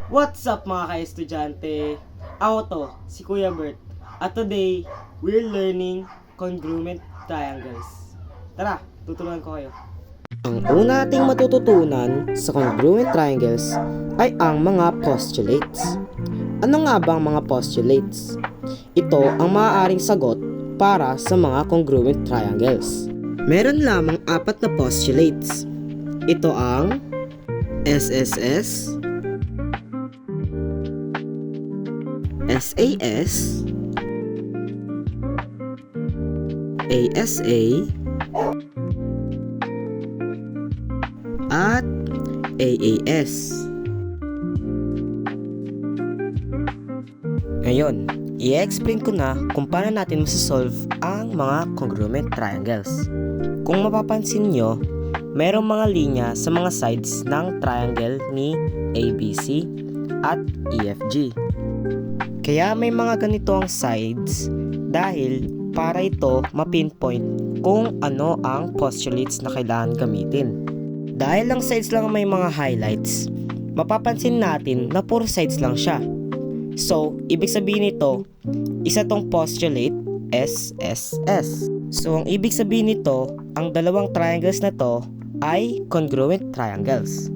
What's up mga ka-estudyante? Ako to, si Kuya Bert. At today, we're learning congruent triangles. Tara, tuturuan ko kayo. Ang una nating matututunan sa congruent triangles ay ang mga postulates. Ano nga ba ang mga postulates? Ito ang maaaring sagot para sa mga congruent triangles. Meron lamang 4 na postulates. Ito ang SSS, SAS, ASA, at AAS. Ngayon, i-explain ko na kung paano natin masasolve ang mga congruent triangles. Kung mapapansin nyo, merong mga linya sa mga sides ng triangle ni ABC at EFG. Kaya may mga ganito ang sides dahil para ito mapinpoint kung ano ang postulates na kailangan gamitin. Dahil lang sides lang may mga highlights, mapapansin natin na puro sides lang siya. So, ibig sabihin nito, isa tong postulate SSS. So, ang ibig sabihin nito, ang dalawang triangles na to ay congruent triangles.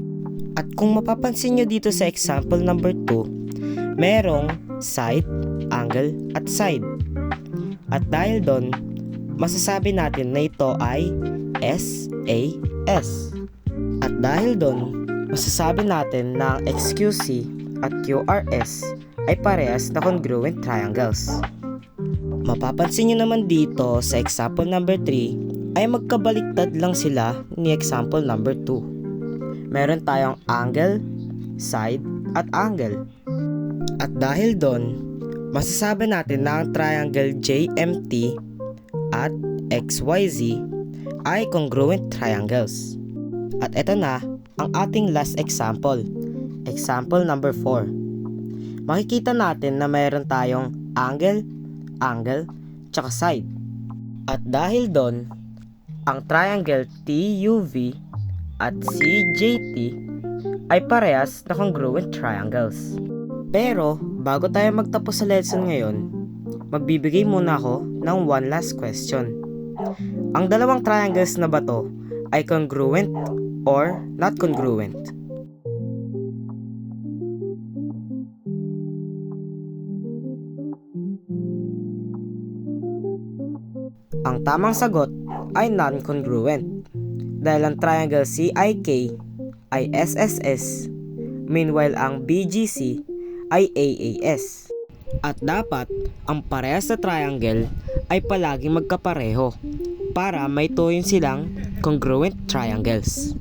At kung mapapansin nyo dito sa example number 2, merong side, angle, at side. At dahil doon, masasabi natin na ito ay SAS. At dahil doon, masasabi natin na ang XQC at QRS ay parehas na congruent triangles. Mapapansin nyo naman dito sa example number 3 ay magkabaliktad lang sila ni example number 2. Meron tayong angle, side, at angle. At dahil doon, masasabi natin na ang triangle JMT at XYZ ay congruent triangles. At ito na ang ating last example. Example number 4. Makikita natin na mayroon tayong angle, tsaka side. At dahil doon, ang triangle TUV at CJT ay parehas na congruent triangles. Pero, bago tayo magtapos sa lesson ngayon, magbibigay muna ako ng one last question. Ang dalawang triangles na ba to ay congruent or not congruent? Ang tamang sagot ay non-congruent dahil ang triangle CIK ay SSS, meanwhile ang BGC ay AAS. At dapat ang parehas na triangle ay palaging magkapareho para may tuyin silang congruent triangles.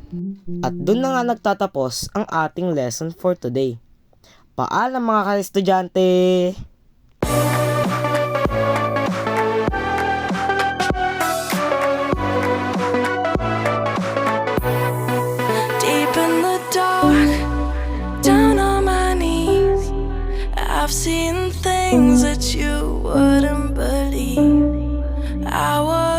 At dun na nga nagtatapos ang ating lesson for today. Paalam mga ka-estudyante! I've seen things that you wouldn't believe. I was